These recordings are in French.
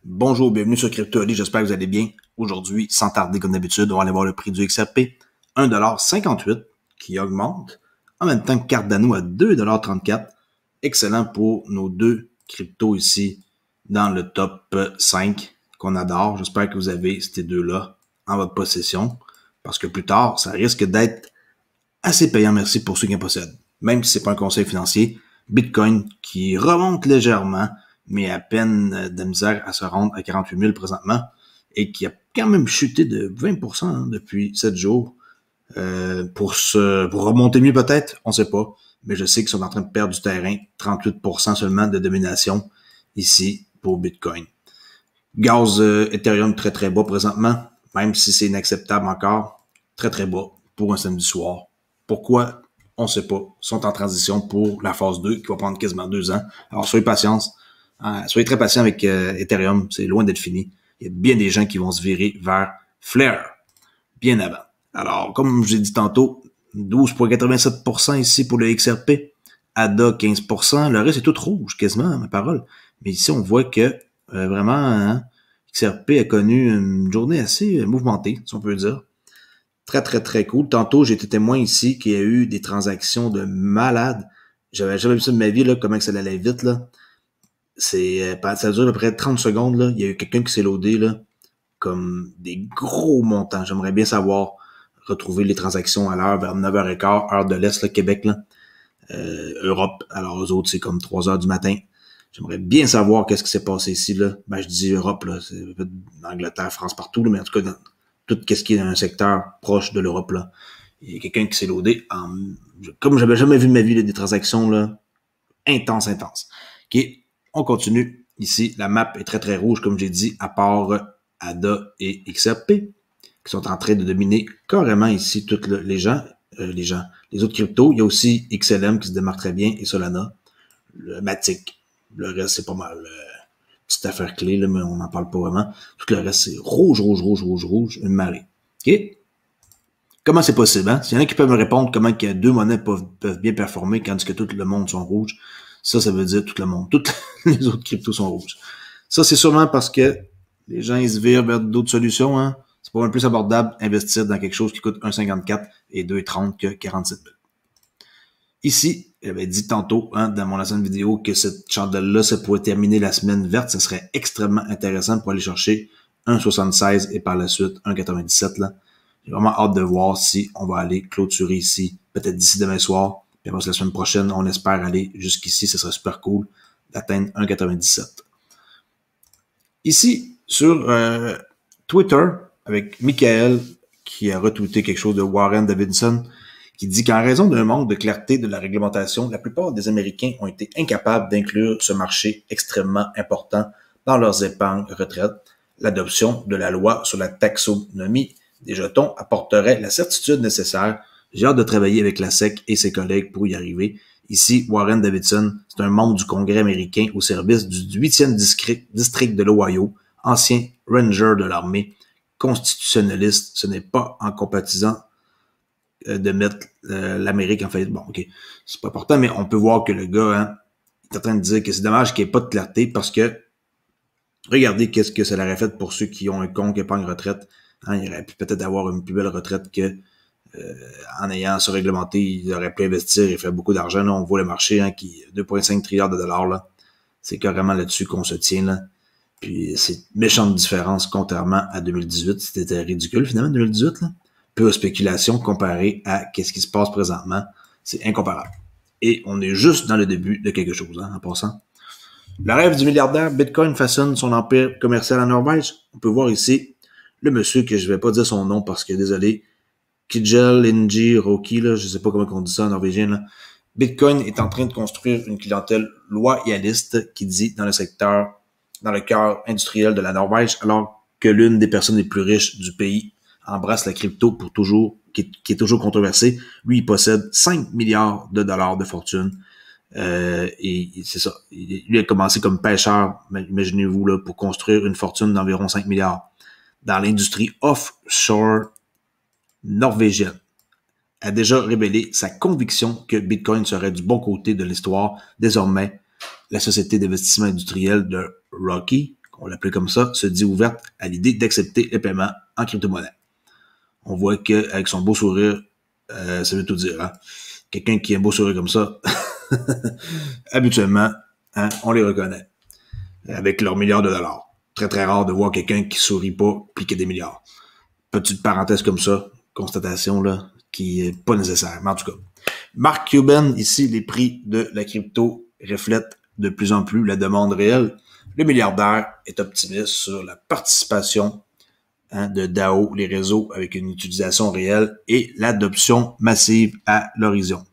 Bonjour, bienvenue sur CryptoAli, j'espère que vous allez bien. Aujourd'hui, sans tarder comme d'habitude, on va aller voir le prix du XRP, 1,58$ qui augmente, en même temps que Cardano à 2,34$. Excellent pour nos deux cryptos ici dans le top 5 qu'on adore. J'espère que vous avez ces deux-là en votre possession, parce que plus tard, ça risque d'être assez payant, merci pour ceux qui en possèdent. Même si c'est pas un conseil financier, Bitcoin qui remonte légèrement, mais à peine de misère à se rendre à 48 000 présentement, et qui a quand même chuté de 20% depuis 7 jours. Pour remonter mieux peut-être, on sait pas, mais je sais qu'ils sont en train de perdre du terrain, 38% seulement de domination ici pour Bitcoin. Gaz Ethereum très très bas présentement, même si c'est inacceptable encore, très très bas pour un samedi soir. Pourquoi? On sait pas. Ils sont en transition pour la phase 2 qui va prendre quasiment 2 ans. Alors soyez soyez très patient avec Ethereum, c'est loin d'être fini. Il y a bien des gens qui vont se virer vers Flare bien avant. Alors, comme je l'ai dit tantôt, 12,87% ici pour le XRP, ADA 15%, le reste est tout rouge quasiment, ma parole. Mais ici, on voit que vraiment, hein, XRP a connu une journée assez mouvementée, si on peut dire. Très, très, très cool. Tantôt, j'ai été témoin ici qu'il y a eu des transactions de malades. J'avais jamais vu ça de ma vie, là, comment que ça allait vite, là. Ça dure à peu près 30 secondes, là. Il y a eu quelqu'un qui s'est loadé, là, comme des gros montants. J'aimerais bien savoir retrouver les transactions à l'heure vers 9h15, heure de l'Est, le Québec, là. Europe. Alors, eux autres, c'est comme 3h du matin. J'aimerais bien savoir qu'est-ce qui s'est passé ici, là. Ben, je dis Europe, là. C'est Angleterre, France, partout, là, mais en tout cas, dans tout ce qui est un secteur proche de l'Europe, là. Il y a quelqu'un qui s'est loadé comme j'avais jamais vu de ma vie, là, des transactions, là, intenses. OK. On continue. Ici, la map est très, très rouge, comme j'ai dit, à part ADA et XRP, qui sont en train de dominer carrément ici tous les autres cryptos. Il y a aussi XLM qui se démarque très bien et Solana, le Matic. Le reste, c'est pas mal petite affaire clé, là, mais on n'en parle pas vraiment. Tout le reste, c'est rouge, une marée. OK? Comment c'est possible, hein? S'il y en a qui peuvent me répondre comment que deux monnaies peuvent bien performer quand que tout le monde sont rouges, ça veut dire tout le monde. Toutes les autres cryptos sont rouges. Ça, c'est sûrement parce que les gens, ils se virent vers d'autres solutions, hein. C'est pas un peu plus abordable investir dans quelque chose qui coûte 1,54 et 2,30 que 47 000. Ici, j'avais dit tantôt, hein, dans mon ancienne vidéo, que cette chandelle-là, ça pourrait terminer la semaine verte. Ça serait extrêmement intéressant pour aller chercher 1,76 et par la suite 1,97, là. J'ai vraiment hâte de voir si on va aller clôturer ici, peut-être d'ici demain soir. Puis après, la semaine prochaine, on espère aller jusqu'ici. Ce serait super cool d'atteindre 1,97. Ici, sur Twitter, avec Michael, qui a retweeté quelque chose de Warren Davidson, qui dit qu'en raison d'un manque de clarté de la réglementation, la plupart des Américains ont été incapables d'inclure ce marché extrêmement important dans leurs épargnes retraite. L'adoption de la loi sur la taxonomie des jetons apporterait la certitude nécessaire. J'ai hâte de travailler avec la SEC et ses collègues pour y arriver. Ici, Warren Davidson, c'est un membre du Congrès américain au service du 8e district de l'Ohio, ancien ranger de l'armée, constitutionnaliste. Ce n'est pas en compatisant de mettre l'Amérique en fait. Bon, ok, c'est pas important, mais on peut voir que le gars, hein, est en train de dire que c'est dommage qu'il n'y ait pas de clarté parce que regardez qu'est-ce que ça aurait fait pour ceux qui ont un compte épargne retraite. Hein, il aurait pu peut-être avoir une plus belle retraite que en ayant ça réglementé, il aurait pu investir et faire beaucoup d'argent. Là, on voit le marché hein, qui 2,5 trilliards de dollars. Là. C'est carrément là-dessus qu'on se tient. Là. Puis c'est une méchante différence contrairement à 2018. C'était ridicule finalement 2018. Là. Pure spéculation comparée à qu'est-ce qui se passe présentement. C'est incomparable. Et on est juste dans le début de quelque chose, hein, en passant. Le rêve du milliardaire, Bitcoin façonne son empire commercial en Norvège. On peut voir ici le monsieur que je vais pas dire son nom parce que, désolé, Kijel Ingi Roki, là, je sais pas comment on dit ça en norvégien, là. Bitcoin est en train de construire une clientèle loyaliste qui dit dans le cœur industriel de la Norvège, alors que l'une des personnes les plus riches du pays embrasse la crypto pour toujours, qui est toujours controversée. Lui, il possède 5 milliards de dollars de fortune. Et c'est ça. Lui a commencé comme pêcheur, imaginez-vous, là, pour construire une fortune d'environ 5 milliards. Dans l'industrie offshore norvégienne, a déjà révélé sa conviction que Bitcoin serait du bon côté de l'histoire. Désormais, la société d'investissement industriel de Rocky, on l'appelle comme ça, se dit ouverte à l'idée d'accepter les paiements en crypto-monnaie. On voit qu'avec son beau sourire, ça veut tout dire. Hein? Quelqu'un qui a un beau sourire comme ça, habituellement, hein, on les reconnaît. Avec leurs milliards de dollars. Très, très rare de voir quelqu'un qui sourit pas puis qui a des milliards. Petite parenthèse comme ça, constatation là, qui est pas nécessaire. Mais en tout cas, Mark Cuban, ici, les prix de la crypto reflètent de plus en plus la demande réelle. Le milliardaire est optimiste sur la participation de DAO, les réseaux avec une utilisation réelle et l'adoption massive à l'horizon.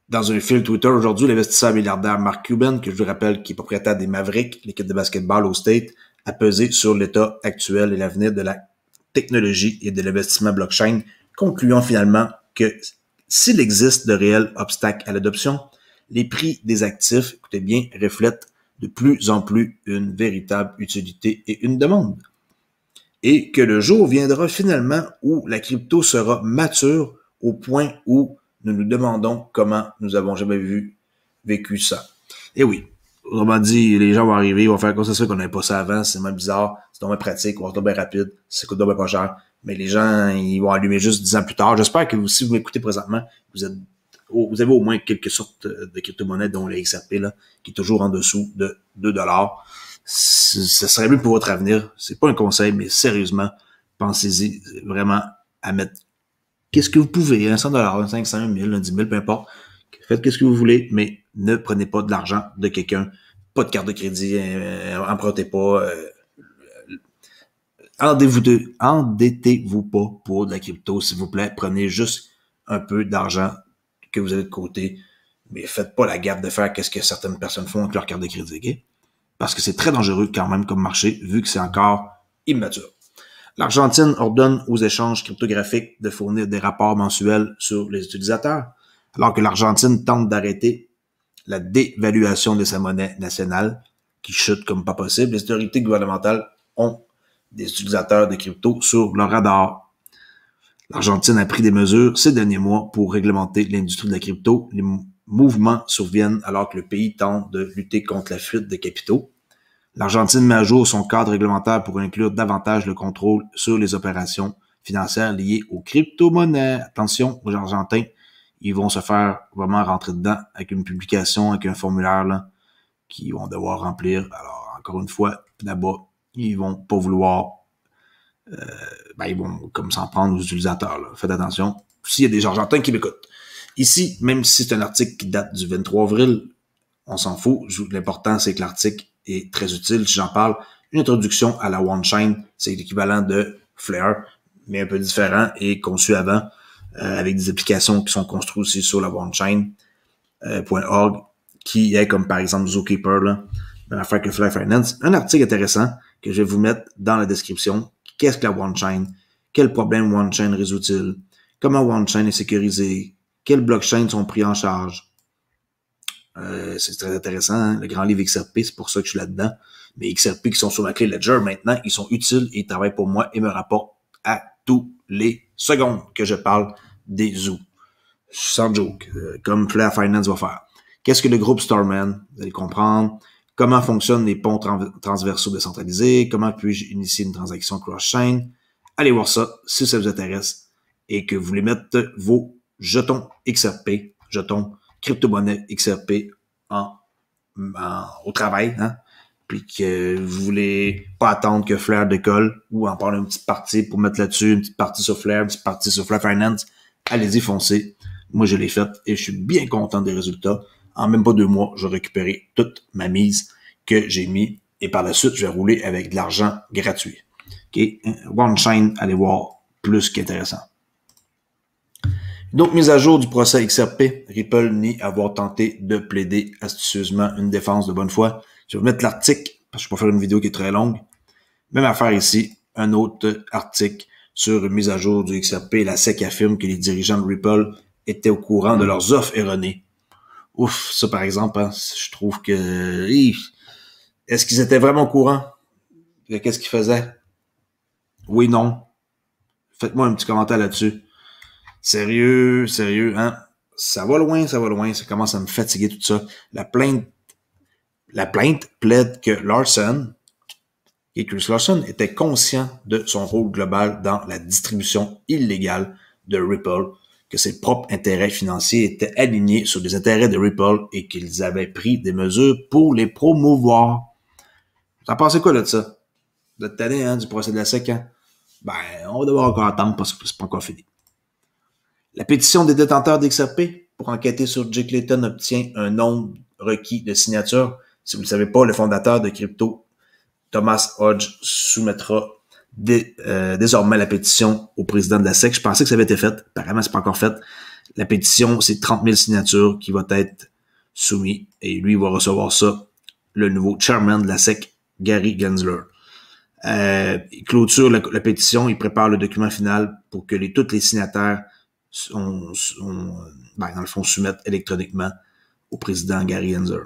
Dans un fil Twitter aujourd'hui, l'investisseur milliardaire Mark Cuban, que je vous rappelle qui est propriétaire des Mavericks, l'équipe de basketball au State, a pesé sur l'état actuel et l'avenir de la technologie et de l'investissement blockchain, concluant finalement que s'il existe de réels obstacles à l'adoption, les prix des actifs, écoutez bien, reflètent de plus en plus une véritable utilité et une demande. Et que le jour viendra finalement où la crypto sera mature au point où nous nous demandons comment nous avons jamais vécu ça. Et oui, autrement dit, les gens vont arriver, ils vont faire comme ça qu'on n'avait pas ça avant, c'est même bizarre, c'est donc bien pratique, c'est donc bien rapide, ça coûte donc bien pas cher. Mais les gens, ils vont allumer juste 10 ans plus tard. J'espère que si vous m'écoutez présentement, vous avez au moins quelques sortes de crypto-monnaies, dont le XRP, là, qui est toujours en dessous de 2$. Ça serait mieux pour votre avenir. C'est pas un conseil, mais sérieusement, pensez-y vraiment à mettre qu'est-ce que vous pouvez, $100, 500, 1000, 10 000, peu importe. Faites qu'est-ce que vous voulez, mais ne prenez pas de l'argent de quelqu'un. Pas de carte de crédit, empruntez pas. Endettez-vous pas pour de la crypto, s'il vous plaît. Prenez juste un peu d'argent que vous avez de côté, mais faites pas la gaffe de faire qu'est-ce que certaines personnes font avec leur carte de crédit, ok? Parce que c'est très dangereux quand même comme marché, vu que c'est encore immature. L'Argentine ordonne aux échanges cryptographiques de fournir des rapports mensuels sur les utilisateurs, alors que l'Argentine tente d'arrêter la dévaluation de sa monnaie nationale, qui chute comme pas possible. Les autorités gouvernementales ont des utilisateurs de crypto sur leur radar. L'Argentine a pris des mesures ces derniers mois pour réglementer l'industrie de la crypto. Les mouvements surviennent alors que le pays tente de lutter contre la fuite des capitaux. L'Argentine met à jour son cadre réglementaire pour inclure davantage le contrôle sur les opérations financières liées aux crypto-monnaies. Attention aux Argentins, ils vont se faire vraiment rentrer dedans avec une publication, avec un formulaire là, qu'ils vont devoir remplir. Alors, encore une fois, là-bas, ils vont pas vouloir, ils vont comme s'en prendre aux utilisateurs. Là. Faites attention. S'il y a des Argentins qui m'écoutent. Ici, même si c'est un article qui date du 23 avril, on s'en fout. L'important, c'est que l'article est très utile. Si j'en parle, une introduction à la OneChain, c'est l'équivalent de Flare, mais un peu différent et conçu avant, avec des applications qui sont construites aussi sur la OneChain.org, qui est comme par exemple Zookeeper, là, même affaire que Flare Finance. Un article intéressant que je vais vous mettre dans la description. Qu'est-ce que la OneChain? Quels problèmes OneChain résout-il? Comment OneChain est sécurisé? Quels blockchains sont pris en charge? C'est très intéressant, hein? Le grand livre XRP, c'est pour ça que je suis là-dedans. Mais XRP qui sont sur ma clé Ledger maintenant, ils sont utiles et ils travaillent pour moi et me rapportent à tous les secondes que je parle des zoos. Sans joke, comme Flare Finance va faire. Qu'est-ce que le groupe Starman? Vous allez comprendre. Comment fonctionnent les ponts transversaux décentralisés? Comment puis-je initier une transaction cross-chain? Allez voir ça si ça vous intéresse et que vous voulez mettre vos jetons XRP, jetons crypto-monnaie XRP au travail, hein, puis que vous voulez pas attendre que Flare décolle ou en prendre une petite partie pour mettre là-dessus, une petite partie sur Flare, une petite partie sur Flare Finance, allez-y, foncez. Moi, je l'ai fait et je suis bien content des résultats. En même pas 2 mois, j'ai récupéré toute ma mise que j'ai mis et par la suite, je vais rouler avec de l'argent gratuit. OK? OneChain, allez voir, plus qu'intéressant. Donc, mise à jour du procès XRP, Ripple nie avoir tenté de plaider astucieusement une défense de bonne foi. Je vais vous mettre l'article, parce que je vais pas faire une vidéo qui est très longue. Même affaire ici, un autre article sur une mise à jour du XRP. La SEC affirme que les dirigeants de Ripple étaient au courant de leurs offres erronées. Ouf, ça par exemple, hein, je trouve que... Est-ce qu'ils étaient vraiment au courant? Qu'est-ce qu'ils faisaient? Oui, non. Faites-moi un petit commentaire là-dessus. Sérieux, hein? Ça va loin, ça commence à me fatiguer tout ça. La plainte La plainte plaide que Chris Larson était conscient de son rôle global dans la distribution illégale de Ripple, que ses propres intérêts financiers étaient alignés sur les intérêts de Ripple et qu'ils avaient pris des mesures pour les promouvoir. Vous en pensez quoi de ça? Vous êtes tanné, hein, du procès de la SEC, hein? Ben, on va devoir encore attendre parce que c'est pas encore fini. La pétition des détenteurs d'XRP pour enquêter sur Jay Clayton obtient un nombre requis de signatures. Si vous ne le savez pas, le fondateur de crypto, Thomas Hodge, soumettra désormais la pétition au président de la SEC. Je pensais que ça avait été fait. Apparemment, c'est pas encore fait. La pétition, c'est 30 000 signatures qui vont être soumises. Et lui, il va recevoir ça, le nouveau chairman de la SEC, Gary Gensler. Il clôture la pétition, il prépare le document final pour que tous les signataires dans le fond, soumettent électroniquement au président Gary Gensler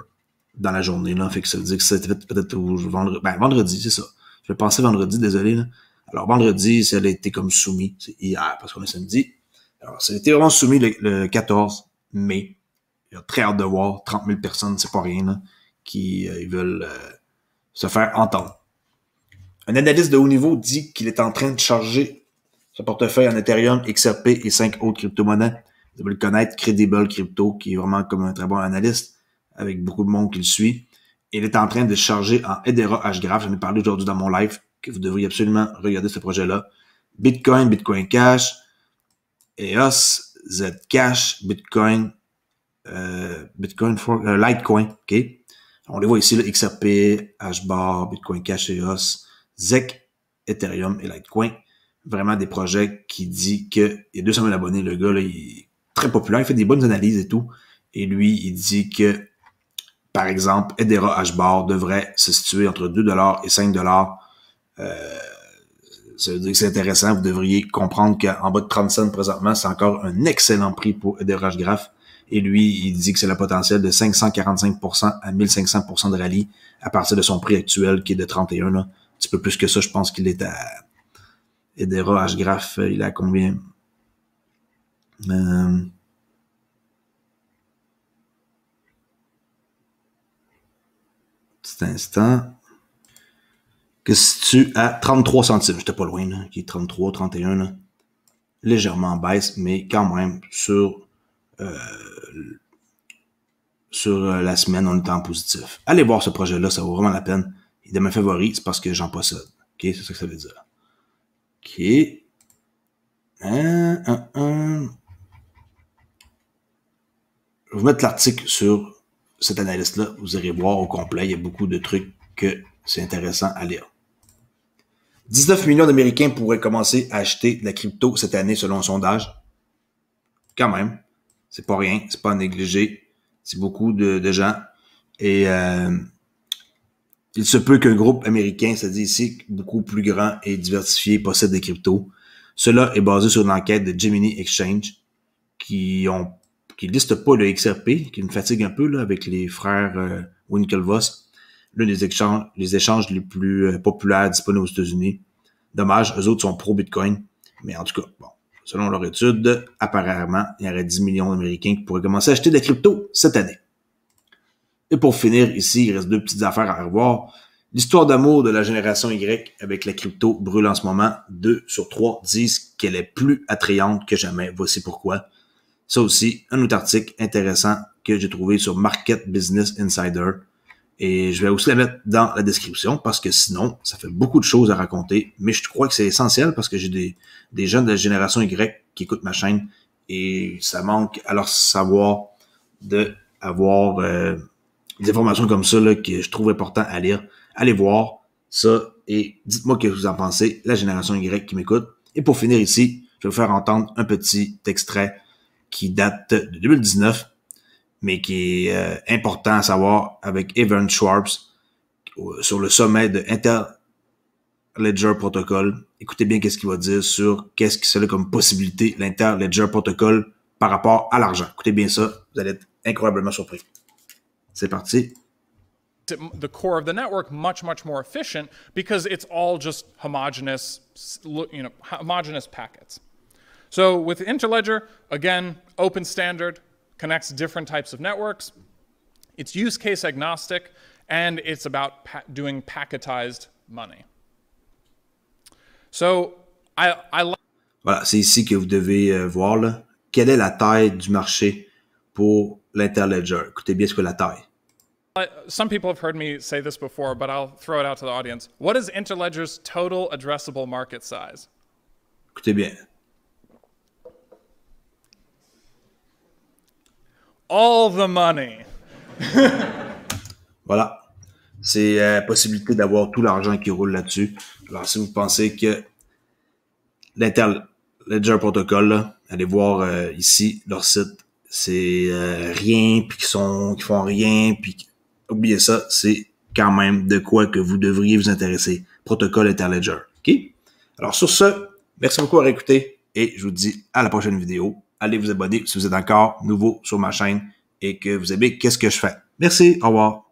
dans la journée, là. Fait que ça veut dire que c'était fait peut-être vendredi, c'est ça. Je vais passer vendredi, désolé, là. Alors, vendredi, ça a été comme soumis. C'est hier, parce qu'on est samedi. Alors, ça a été vraiment soumis le 14 mai. Il a très hâte de voir 30 000 personnes, c'est pas rien, là, qui ils veulent se faire entendre. Un analyste de haut niveau dit qu'il est en train de charger son portefeuille en Ethereum, XRP et 5 autres crypto-monnaies. Vous devez le connaître, Credible Crypto, qui est vraiment comme un très bon analyste, avec beaucoup de monde qui le suit. Il est en train de charger en Hedera Hgraph. J'en ai parlé aujourd'hui dans mon live, que vous devriez absolument regarder ce projet-là. Bitcoin, Bitcoin Cash, EOS, Zcash, Bitcoin, Litecoin, ok? On les voit ici, là, XRP, Hbar, Bitcoin Cash, EOS, ZEC, Ethereum et Litecoin. Vraiment des projets qui dit que il y a 200 000 abonnés. Le gars, là, il est très populaire. Il fait des bonnes analyses et tout. Et lui, il dit que, par exemple, Hedera Hbar devrait se situer entre 2$ et 5$. Ça veut dire que c'est intéressant. Vous devriez comprendre qu'en bas de 30 cents présentement, c'est encore un excellent prix pour Hedera Hgraph. Et lui, il dit que c'est le potentiel de 545% à 1500% de rallye à partir de son prix actuel qui est de 31. Là. Un petit peu plus que ça, je pense qu'il est à Hedera Hgraph. Il est à combien? Petit instant. Que si tu à 33 centimes, j'étais pas loin, là, qui est 33, 31, là. Légèrement en baisse, mais quand même, sur la semaine, on est en positif. Allez voir ce projet-là, ça vaut vraiment la peine. Il est de mes favoris, c'est parce que j'en possède. OK, c'est ça que ça veut dire. OK. Je vais vous mettre l'article sur cet analyste-là. Vous irez voir au complet. Il y a beaucoup de trucs que c'est intéressant à lire. 19 millions d'Américains pourraient commencer à acheter de la crypto cette année selon un sondage. Quand même. C'est pas rien. C'est pas à négliger. C'est beaucoup de gens. Et il se peut qu'un groupe américain, c'est-à-dire ici, beaucoup plus grand et diversifié, possède des cryptos. Cela est basé sur une enquête de Gemini Exchange qui liste pas le XRP, qui me fatigue un peu là, avec les frères Winklevoss. L'un des échanges les plus populaires disponibles aux États-Unis. Dommage, eux autres sont pro-Bitcoin. Mais en tout cas, bon, selon leur étude, apparemment, il y aurait 10 millions d'Américains qui pourraient commencer à acheter de la crypto cette année. Et pour finir, ici, il reste 2 petites affaires à revoir. L'histoire d'amour de la génération Y avec la crypto brûle en ce moment. 2 sur 3 disent qu'elle est plus attrayante que jamais. Voici pourquoi. Ça aussi, un autre article intéressant que j'ai trouvé sur Market Business Insider. Et je vais aussi la mettre dans la description parce que sinon, ça fait beaucoup de choses à raconter. Mais je crois que c'est essentiel parce que j'ai des jeunes de la génération Y qui écoutent ma chaîne et ça manque à leur savoir d'avoir des informations comme ça là, que je trouve important à lire. Allez voir ça et dites-moi ce que vous en pensez, la génération Y qui m'écoute. Et pour finir ici, je vais vous faire entendre un petit extrait qui date de 2019, mais qui est important à savoir avec Evan Schwartz sur le sommet de Interledger Protocol. Écoutez bien qu'est-ce qu'il va dire sur qu'est-ce que c'est comme possibilité l'Interledger Protocol par rapport à l'argent. Écoutez bien ça, vous allez être incroyablement surpris. C'est parti. The core of the network much more efficient because it's all just homogeneous packets. So with Interledger, again, open standard, connects different types of networks. It's use case agnostic, and it's about doing packetized money. So voilà, c'est ici que vous devez voir là, quelle est la taille du marché pour l'Interledger. Écoutez bien ce que la taille. Some people have heard me say this before, but I'll throw it out to the audience. What is Interledger's total addressable market size? Écoutez bien. All the money. Voilà. C'est la possibilité d'avoir tout l'argent qui roule là-dessus. Alors, si vous pensez que l'Interledger Protocol, là, allez voir ici leur site. C'est rien, puis qui font rien, puis oubliez ça, c'est quand même de quoi que vous devriez vous intéresser. Protocole Interledger. OK? Alors, sur ce, merci beaucoup à réécouter et je vous dis à la prochaine vidéo. Allez vous abonner si vous êtes encore nouveau sur ma chaîne et que vous aimez qu'est-ce que je fais. Merci, au revoir.